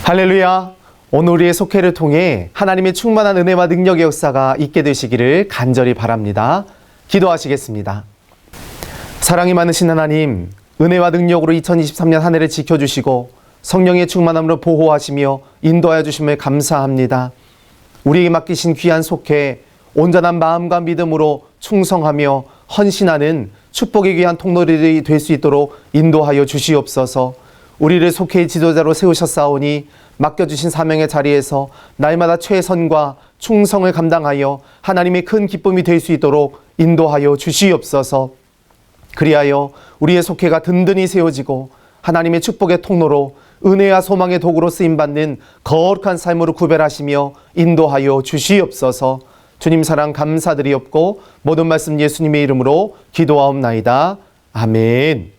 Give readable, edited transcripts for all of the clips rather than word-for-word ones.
할렐루야! 오늘 우리의 속회를 통해 하나님의 충만한 은혜와 능력의 역사가 있게 되시기를 간절히 바랍니다. 기도하시겠습니다. 사랑이 많으신 하나님, 은혜와 능력으로 2023년 한 해를 지켜주시고 성령의 충만함으로 보호하시며 인도하여 주심을 감사합니다. 우리에게 맡기신 귀한 속회, 온전한 마음과 믿음으로 충성하며 헌신하는 축복의 귀한 통로들이 될 수 있도록 인도하여 주시옵소서. 우리를 속회의 지도자로 세우셨사오니 맡겨주신 사명의 자리에서 날마다 최선과 충성을 감당하여 하나님의 큰 기쁨이 될 수 있도록 인도하여 주시옵소서. 그리하여 우리의 속회가 든든히 세워지고 하나님의 축복의 통로로 은혜와 소망의 도구로 쓰임받는 거룩한 삶으로 구별하시며 인도하여 주시옵소서. 주님 사랑 감사드리옵고 모든 말씀 예수님의 이름으로 기도하옵나이다. 아멘.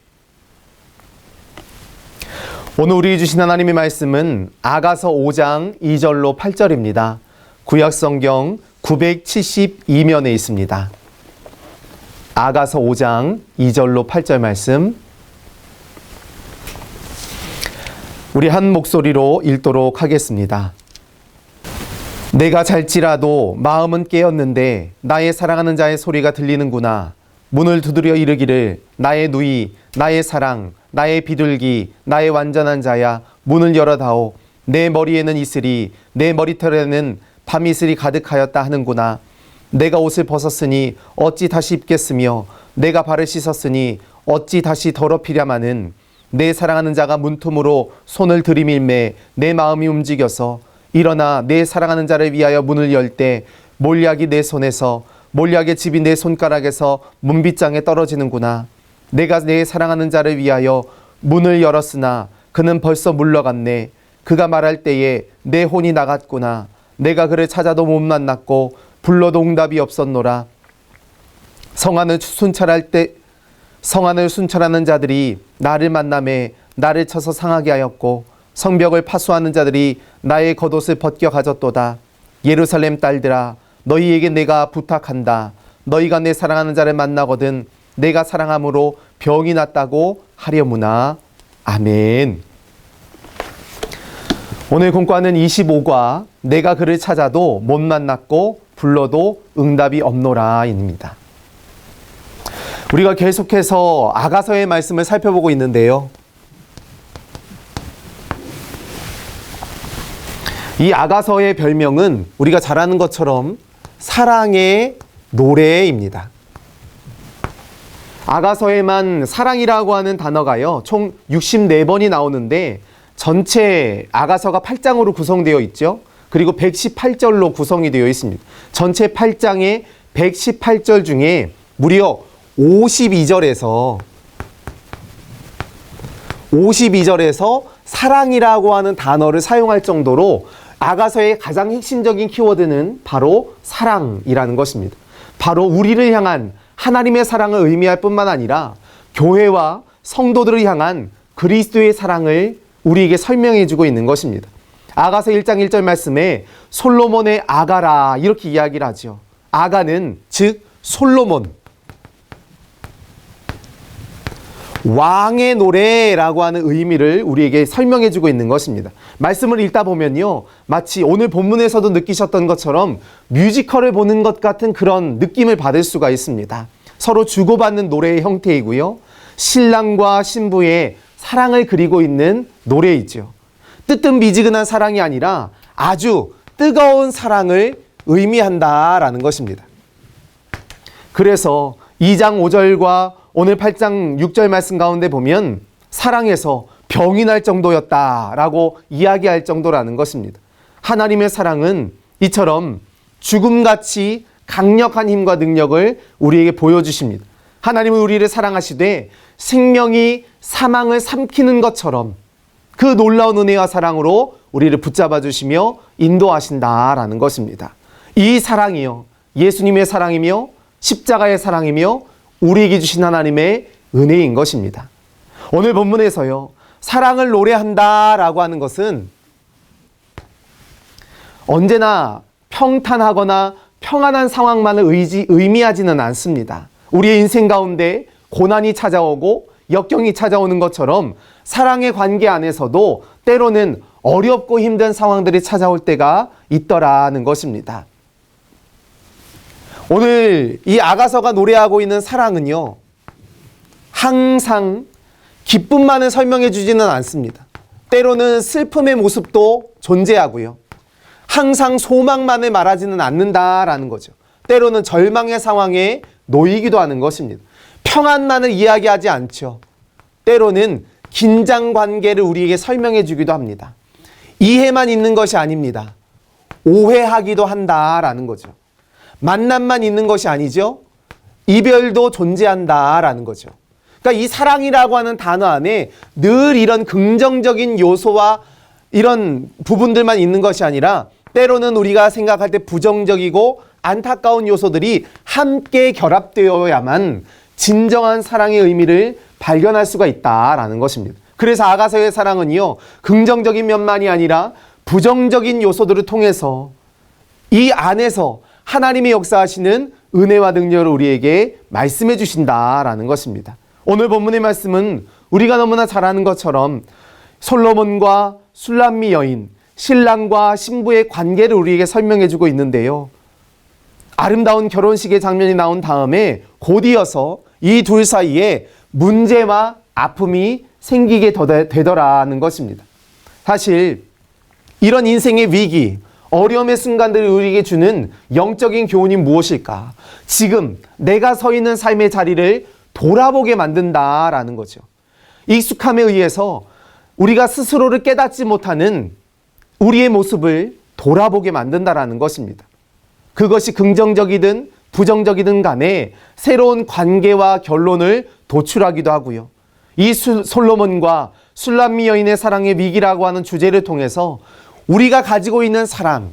오늘 우리에게 주신 하나님의 말씀은 아가서 5장 2절로 8절입니다. 구약성경 972면에 있습니다. 아가서 5장 2절로 8절 말씀, 우리 한 목소리로 읽도록 하겠습니다. 내가 잘지라도 마음은 깨었는데 나의 사랑하는 자의 소리가 들리는구나. 문을 두드려 이르기를 나의 누이, 나의 사랑, 나의 비둘기, 나의 완전한 자야, 문을 열어다오. 내 머리에는 이슬이, 내 머리털에는 밤이슬이 가득하였다 하는구나. 내가 옷을 벗었으니 어찌 다시 입겠으며 내가 발을 씻었으니 어찌 다시 더럽히랴마는. 내 사랑하는 자가 문틈으로 손을 들이밀매 내 마음이 움직여서 일어나 내 사랑하는 자를 위하여 문을 열 때 몰약이 내 손에서, 몰약의 집이 내 손가락에서 문빗장에 떨어지는구나. 내가 내 사랑하는 자를 위하여 문을 열었으나 그는 벌써 물러갔네. 그가 말할 때에 내 혼이 나갔구나. 내가 그를 찾아도 못 만났고 불러도 응답이 없었노라. 성안을 순찰하는 자들이 나를 만나매 나를 쳐서 상하게 하였고 성벽을 파수하는 자들이 나의 겉옷을 벗겨 가졌도다. 예루살렘 딸들아, 너희에게 내가 부탁한다. 너희가 내 사랑하는 자를 만나거든 내가 사랑함으로 병이 낫다고 하려무나. 아멘. 오늘 공과는 25과 내가 그를 찾아도 못 만났고 불러도 응답이 없노라입니다. 우리가 계속해서 아가서의 말씀을 살펴보고 있는데요. 이 아가서의 별명은 우리가 잘 아는 것처럼 사랑의 노래입니다. 아가서에만 사랑이라고 하는 단어가요, 총 64번이 나오는데 전체 아가서가 8장으로 구성되어 있죠. 그리고 118절로 구성이 되어 있습니다. 전체 8장의 118절 중에 무려 52절에서 사랑이라고 하는 단어를 사용할 정도로 아가서의 가장 핵심적인 키워드는 바로 사랑이라는 것입니다. 바로 우리를 향한 하나님의 사랑을 의미할 뿐만 아니라 교회와 성도들을 향한 그리스도의 사랑을 우리에게 설명해 주고 있는 것입니다. 아가서 1장 1절 말씀에 솔로몬의 아가라 이렇게 이야기를 하죠. 아가는 즉 솔로몬, 왕의 노래라고 하는 의미를 우리에게 설명해 주고 있는 것입니다. 말씀을 읽다 보면요, 마치 오늘 본문에서도 느끼셨던 것처럼 뮤지컬을 보는 것 같은 그런 느낌을 받을 수가 있습니다. 서로 주고받는 노래의 형태이고요, 신랑과 신부의 사랑을 그리고 있는 노래이죠. 뜨뜻미지근한 사랑이 아니라 아주 뜨거운 사랑을 의미한다라는 것입니다. 그래서 2장 5절과 오늘 8장 6절 말씀 가운데 보면 사랑에서 병이 날 정도였다라고 이야기할 정도라는 것입니다. 하나님의 사랑은 이처럼 죽음같이 강력한 힘과 능력을 우리에게 보여주십니다. 하나님은 우리를 사랑하시되 생명이 사망을 삼키는 것처럼 그 놀라운 은혜와 사랑으로 우리를 붙잡아 주시며 인도하신다라는 것입니다. 이 사랑이요, 예수님의 사랑이며 십자가의 사랑이며 우리에게 주신 하나님의 은혜인 것입니다. 오늘 본문에서요, 사랑을 노래한다라고 하는 것은 언제나 평탄하거나 평안한 상황만을 의미하지는 않습니다. 우리의 인생 가운데 고난이 찾아오고 역경이 찾아오는 것처럼 사랑의 관계 안에서도 때로는 어렵고 힘든 상황들이 찾아올 때가 있더라는 것입니다. 오늘 이 아가서가 노래하고 있는 사랑은요, 항상 기쁨만을 설명해 주지는 않습니다. 때로는 슬픔의 모습도 존재하고요. 항상 소망만을 말하지는 않는다라는 거죠. 때로는 절망의 상황에 놓이기도 하는 것입니다. 평안만을 이야기하지 않죠. 때로는 긴장 관계를 우리에게 설명해 주기도 합니다. 이해만 있는 것이 아닙니다. 오해하기도 한다라는 거죠. 만남만 있는 것이 아니죠. 이별도 존재한다라는 거죠. 그러니까 이 사랑이라고 하는 단어 안에 늘 이런 긍정적인 요소와 이런 부분들만 있는 것이 아니라 때로는 우리가 생각할 때 부정적이고 안타까운 요소들이 함께 결합되어야만 진정한 사랑의 의미를 발견할 수가 있다라는 것입니다. 그래서 아가서의 사랑은요, 긍정적인 면만이 아니라 부정적인 요소들을 통해서 이 안에서 하나님의 역사하시는 은혜와 능력을 우리에게 말씀해 주신다라는 것입니다. 오늘 본문의 말씀은 우리가 너무나 잘 아는 것처럼 솔로몬과 술람미 여인, 신랑과 신부의 관계를 우리에게 설명해 주고 있는데요. 아름다운 결혼식의 장면이 나온 다음에 곧 이어서 이 둘 사이에 문제와 아픔이 생기게 되더라는 것입니다. 사실 이런 인생의 위기, 어려움의 순간들을 우리에게 주는 영적인 교훈이 무엇일까? 지금 내가 서 있는 삶의 자리를 돌아보게 만든다라는 거죠. 익숙함에 의해서 우리가 스스로를 깨닫지 못하는 우리의 모습을 돌아보게 만든다라는 것입니다. 그것이 긍정적이든 부정적이든 간에 새로운 관계와 결론을 도출하기도 하고요. 이 솔로몬과 술람미 여인의 사랑의 위기라고 하는 주제를 통해서 우리가 가지고 있는 사랑,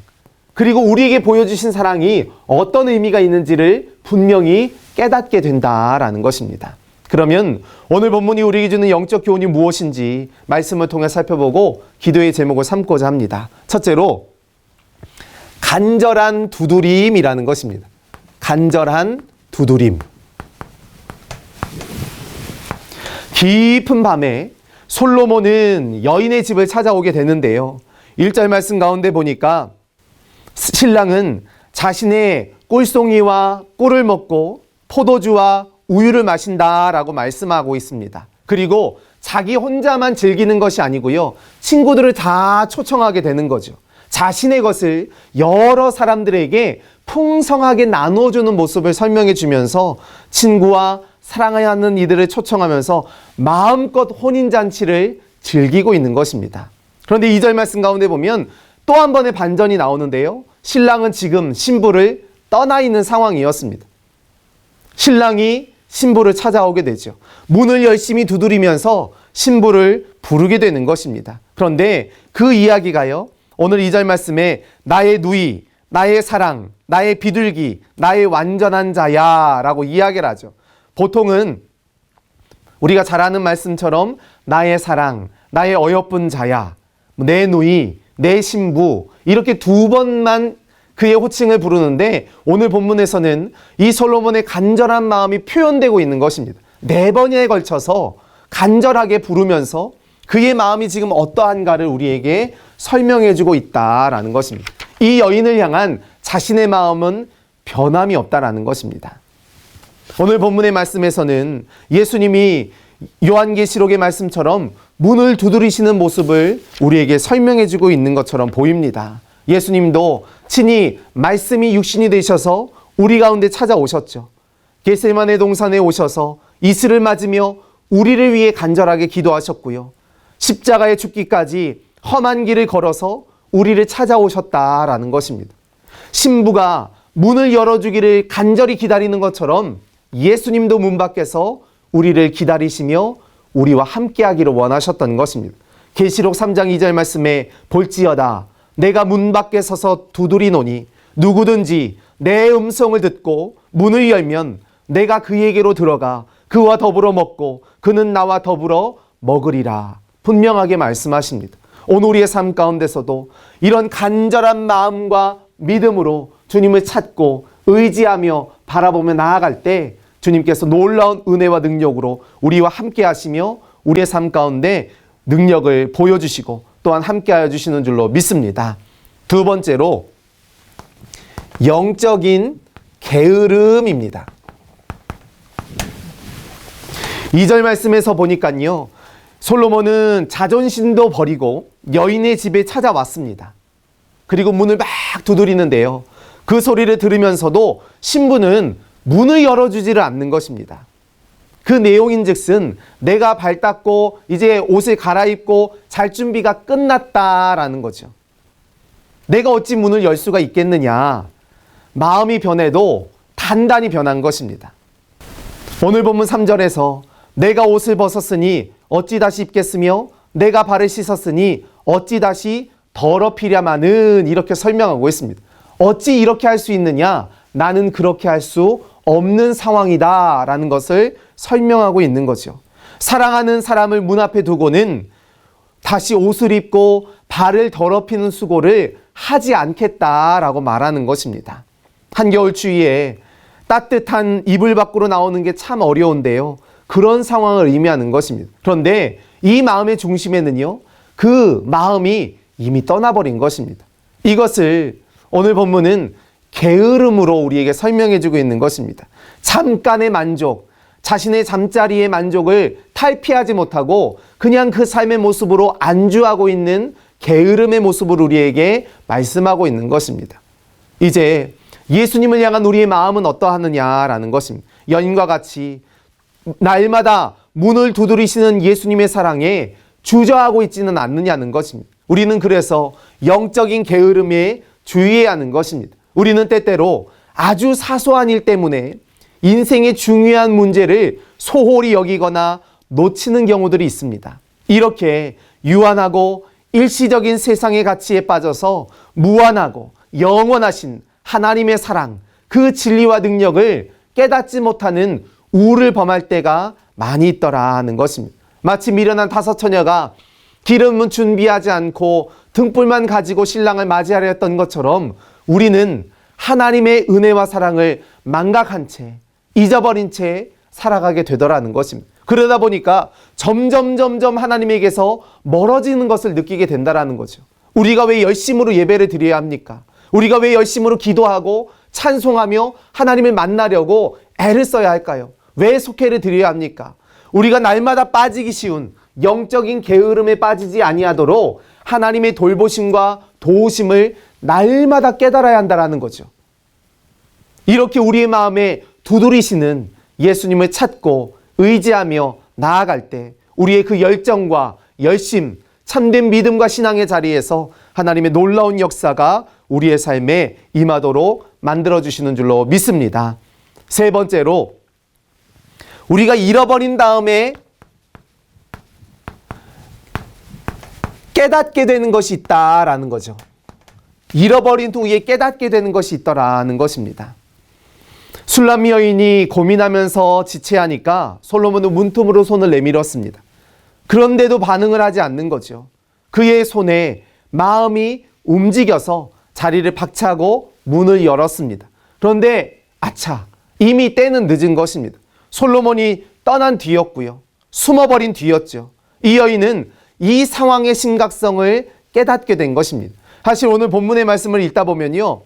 그리고 우리에게 보여주신 사랑이 어떤 의미가 있는지를 분명히 깨닫게 된다라는 것입니다. 그러면 오늘 본문이 우리에게 주는 영적 교훈이 무엇인지 말씀을 통해 살펴보고 기도의 제목을 삼고자 합니다. 첫째로 간절한 두드림이라는 것입니다. 간절한 두드림. 깊은 밤에 솔로몬은 여인의 집을 찾아오게 되는데요. 1절 말씀 가운데 보니까 신랑은 자신의 꿀송이와 꿀을 먹고 포도주와 우유를 마신다라고 말씀하고 있습니다. 그리고 자기 혼자만 즐기는 것이 아니고요. 친구들을 다 초청하게 되는 거죠. 자신의 것을 여러 사람들에게 풍성하게 나눠주는 모습을 설명해 주면서 친구와 사랑하는 이들을 초청하면서 마음껏 혼인잔치를 즐기고 있는 것입니다. 그런데 2절 말씀 가운데 보면 또 한 번의 반전이 나오는데요. 신랑은 지금 신부를 떠나 있는 상황이었습니다. 신랑이 신부를 찾아오게 되죠. 문을 열심히 두드리면서 신부를 부르게 되는 것입니다. 그런데 그 이야기가요, 오늘 2절 말씀에 나의 누이, 나의 사랑, 나의 비둘기, 나의 완전한 자야 라고 이야기를 하죠. 보통은 우리가 잘 아는 말씀처럼 나의 사랑, 나의 어여쁜 자야, 내 누이, 내 신부, 이렇게 두 번만 그의 호칭을 부르는데 오늘 본문에서는 이 솔로몬의 간절한 마음이 표현되고 있는 것입니다. 4번에 걸쳐서 간절하게 부르면서 그의 마음이 지금 어떠한가를 우리에게 설명해주고 있다라는 것입니다. 이 여인을 향한 자신의 마음은 변함이 없다라는 것입니다. 오늘 본문의 말씀에서는 예수님이 요한계시록의 말씀처럼 문을 두드리시는 모습을 우리에게 설명해주고 있는 것처럼 보입니다. 예수님도 친히 말씀이 육신이 되셔서 우리 가운데 찾아오셨죠. 겟세마네 동산에 오셔서 이슬을 맞으며 우리를 위해 간절하게 기도하셨고요. 십자가에 죽기까지 험한 길을 걸어서 우리를 찾아오셨다라는 것입니다. 신부가 문을 열어주기를 간절히 기다리는 것처럼 예수님도 문 밖에서 우리를 기다리시며 우리와 함께하기를 원하셨던 것입니다. 계시록 3장 2절 말씀에 볼지어다 내가 문 밖에 서서 두드리노니 누구든지 내 음성을 듣고 문을 열면 내가 그에게로 들어가 그와 더불어 먹고 그는 나와 더불어 먹으리라 분명하게 말씀하십니다. 오늘 우리의 삶 가운데서도 이런 간절한 마음과 믿음으로 주님을 찾고 의지하며 바라보며 나아갈 때 주님께서 놀라운 은혜와 능력으로 우리와 함께 하시며 우리의 삶 가운데 능력을 보여주시고 또한 함께하여 주시는 줄로 믿습니다. 두 번째로 영적인 게으름입니다. 2절 말씀에서 보니까요, 솔로몬은 자존심도 버리고 여인의 집에 찾아왔습니다. 그리고 문을 막 두드리는데요, 그 소리를 들으면서도 신부는 문을 열어주지를 않는 것입니다. 그 내용인즉슨 내가 발 닦고 이제 옷을 갈아입고 잘 준비가 끝났다라는 거죠. 내가 어찌 문을 열 수가 있겠느냐. 마음이 변해도 단단히 변한 것입니다. 오늘 본문 3절에서 내가 옷을 벗었으니 어찌 다시 입겠으며 내가 발을 씻었으니 어찌 다시 더럽히랴마는, 이렇게 설명하고 있습니다. 어찌 이렇게 할 수 있느냐? 나는 그렇게 할 수 없는 상황이다 라는 것을 설명하고 있는 거죠. 사랑하는 사람을 문 앞에 두고는 다시 옷을 입고 발을 더럽히는 수고를 하지 않겠다라고 말하는 것입니다. 한겨울 추위에 따뜻한 이불 밖으로 나오는 게 참 어려운데요, 그런 상황을 의미하는 것입니다. 그런데 이 마음의 중심에는요, 그 마음이 이미 떠나버린 것입니다. 이것을 오늘 본문은 게으름으로 우리에게 설명해 주고 있는 것입니다. 잠깐의 만족, 자신의 잠자리의 만족을 탈피하지 못하고 그냥 그 삶의 모습으로 안주하고 있는 게으름의 모습을 우리에게 말씀하고 있는 것입니다. 이제 예수님을 향한 우리의 마음은 어떠하느냐라는 것입니다. 여인과 같이 날마다 문을 두드리시는 예수님의 사랑에 주저하고 있지는 않느냐는 것입니다. 우리는 그래서 영적인 게으름에 주의해야 하는 것입니다. 우리는 때때로 아주 사소한 일 때문에 인생의 중요한 문제를 소홀히 여기거나 놓치는 경우들이 있습니다. 이렇게 유한하고 일시적인 세상의 가치에 빠져서 무한하고 영원하신 하나님의 사랑, 그 진리와 능력을 깨닫지 못하는 우를 범할 때가 많이 있더라 하는 것입니다. 마치 미련한 다섯 처녀가 기름은 준비하지 않고 등불만 가지고 신랑을 맞이하려 했던 것처럼 우리는 하나님의 은혜와 사랑을 망각한 채, 잊어버린 채 살아가게 되더라는 것입니다. 그러다 보니까 점점 하나님에게서 멀어지는 것을 느끼게 된다는 거죠. 우리가 왜 열심으로 예배를 드려야 합니까? 우리가 왜 열심으로 기도하고 찬송하며 하나님을 만나려고 애를 써야 할까요? 왜 속회를 드려야 합니까? 우리가 날마다 빠지기 쉬운 영적인 게으름에 빠지지 아니하도록 하나님의 돌보심과 도우심을 날마다 깨달아야 한다는 거죠. 이렇게 우리의 마음에 두드리시는 예수님을 찾고 의지하며 나아갈 때 우리의 그 열정과 열심, 참된 믿음과 신앙의 자리에서 하나님의 놀라운 역사가 우리의 삶에 임하도록 만들어주시는 줄로 믿습니다. 세 번째로, 우리가 잃어버린 다음에 깨닫게 되는 것이 있다라는 거죠. 잃어버린 후에 깨닫게 되는 것이 있더라는 것입니다. 술람 여인이 고민하면서 지체하니까 솔로몬은 문틈으로 손을 내밀었습니다. 그런데도 반응을 하지 않는 거죠. 그의 손에 마음이 움직여서 자리를 박차고 문을 열었습니다. 그런데 아차, 이미 때는 늦은 것입니다. 솔로몬이 떠난 뒤였고요. 숨어버린 뒤였죠. 이 여인은 이 상황의 심각성을 깨닫게 된 것입니다. 사실 오늘 본문의 말씀을 읽다 보면요,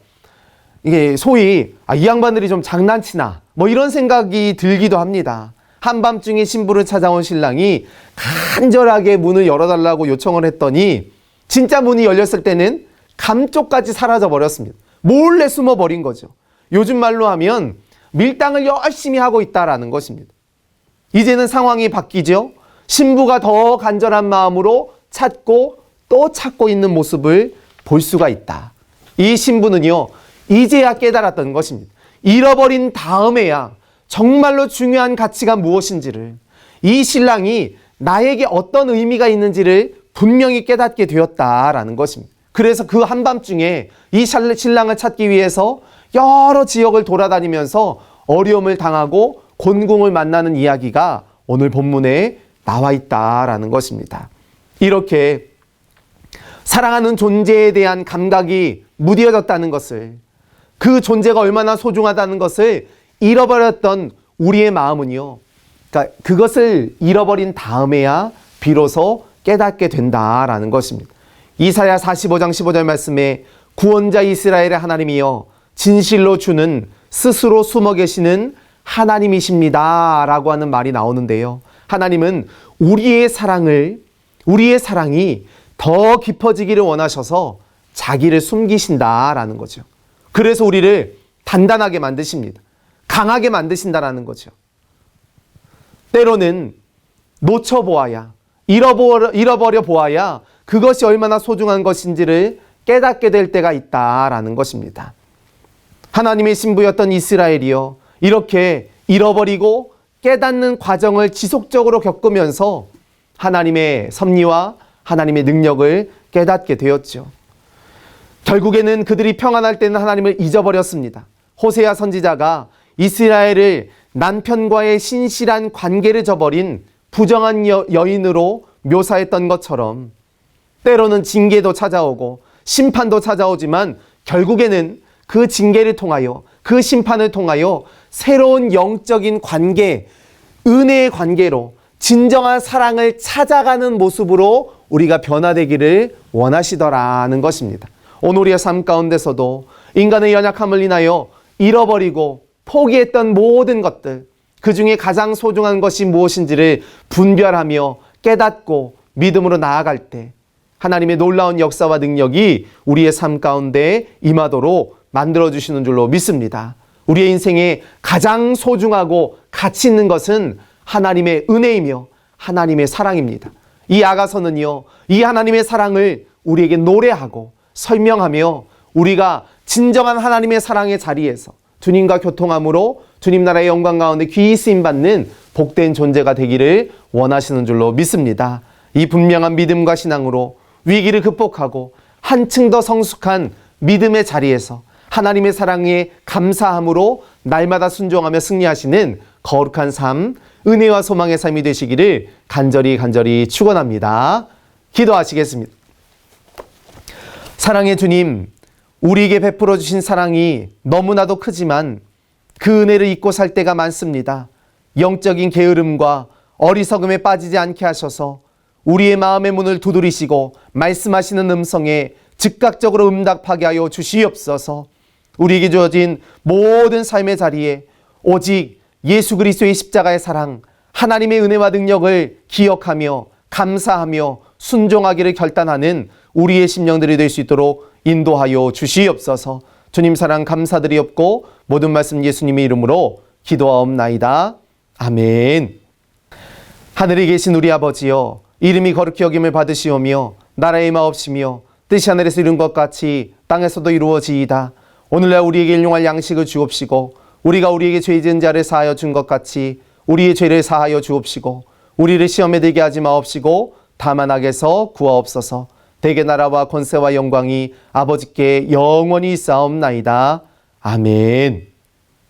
이게 소위 이 양반들이 좀 장난치나 뭐 이런 생각이 들기도 합니다. 한밤중에 신부를 찾아온 신랑이 간절하게 문을 열어달라고 요청을 했더니 진짜 문이 열렸을 때는 감쪽까지 사라져 버렸습니다. 몰래 숨어버린 거죠. 요즘 말로 하면 밀당을 열심히 하고 있다라는 것입니다. 이제는 상황이 바뀌죠. 신부가 더 간절한 마음으로 찾고 또 찾고 있는 모습을 볼 수가 있다. 이 신부는요, 이제야 깨달았던 것입니다. 잃어버린 다음에야 정말로 중요한 가치가 무엇인지를, 이 신랑이 나에게 어떤 의미가 있는지를 분명히 깨닫게 되었다라는 것입니다. 그래서 그 한밤중에 이 신랑을 찾기 위해서 여러 지역을 돌아다니면서 어려움을 당하고 곤궁을 만나는 이야기가 오늘 본문에 나와 있다라는 것입니다. 이렇게 사랑하는 존재에 대한 감각이 무뎌졌다는 것을, 그 존재가 얼마나 소중하다는 것을 잃어버렸던 우리의 마음은요, 그러니까 그것을 잃어버린 다음에야 비로소 깨닫게 된다라는 것입니다. 이사야 45장 15절 말씀에 구원자 이스라엘의 하나님이여 진실로 주는 스스로 숨어 계시는 하나님이십니다 라고 하는 말이 나오는데요. 하나님은 우리의 사랑이 더 깊어지기를 원하셔서 자기를 숨기신다라는 거죠. 그래서 우리를 단단하게 만드십니다. 강하게 만드신다라는 거죠. 때로는 놓쳐보아야, 잃어버려 보아야 그것이 얼마나 소중한 것인지를 깨닫게 될 때가 있다라는 것입니다. 하나님의 신부였던 이스라엘이요, 이렇게 잃어버리고 깨닫는 과정을 지속적으로 겪으면서 하나님의 섭리와 하나님의 능력을 깨닫게 되었죠. 결국에는 그들이 평안할 때는 하나님을 잊어버렸습니다. 호세아 선지자가 이스라엘을 남편과의 신실한 관계를 저버린 부정한 여인으로 묘사했던 것처럼 때로는 징계도 찾아오고 심판도 찾아오지만 결국에는 그 징계를 통하여, 그 심판을 통하여 새로운 영적인 관계, 은혜의 관계로 진정한 사랑을 찾아가는 모습으로 우리가 변화되기를 원하시더라는 것입니다. 오늘 우리의 삶 가운데서도 인간의 연약함을 인하여 잃어버리고 포기했던 모든 것들, 그 중에 가장 소중한 것이 무엇인지를 분별하며 깨닫고 믿음으로 나아갈 때 하나님의 놀라운 역사와 능력이 우리의 삶 가운데 임하도록 만들어주시는 줄로 믿습니다. 우리의 인생에 가장 소중하고 가치 있는 것은 하나님의 은혜이며 하나님의 사랑입니다. 이 아가서는요, 이 하나님의 사랑을 우리에게 노래하고 설명하며 우리가 진정한 하나님의 사랑의 자리에서 주님과 교통함으로 주님 나라의 영광 가운데 귀히 쓰임받는 복된 존재가 되기를 원하시는 줄로 믿습니다. 이 분명한 믿음과 신앙으로 위기를 극복하고 한층 더 성숙한 믿음의 자리에서 하나님의 사랑에 감사함으로 날마다 순종하며 승리하시는 거룩한 삶, 은혜와 소망의 삶이 되시기를 간절히 축원합니다. 기도하시겠습니다. 사랑의 주님, 우리에게 베풀어 주신 사랑이 너무나도 크지만 그 은혜를 잊고 살 때가 많습니다. 영적인 게으름과 어리석음에 빠지지 않게 하셔서 우리의 마음의 문을 두드리시고 말씀하시는 음성에 즉각적으로 응답하게 하여 주시옵소서. 우리에게 주어진 모든 삶의 자리에 오직 예수 그리스도의 십자가의 사랑, 하나님의 은혜와 능력을 기억하며 감사하며 순종하기를 결단하는 우리의 심령들이 될 수 있도록 인도하여 주시옵소서. 주님 사랑 감사드리옵고 모든 말씀 예수님의 이름으로 기도하옵나이다. 아멘. 하늘에 계신 우리 아버지여, 이름이 거룩히 여김을 받으시오며 나라의 마옵시며 뜻이 하늘에서 이룬 것 같이 땅에서도 이루어지이다. 오늘날 우리에게 일용할 양식을 주옵시고 우리가 우리에게 죄 지은 자를 사하여 준 것 같이 우리의 죄를 사하여 주옵시고 우리를 시험에 들게 하지 마옵시고 다만 악에서 구하옵소서. 대개 나라와 권세와 영광이 아버지께 영원히 있사옵나이다. 아멘.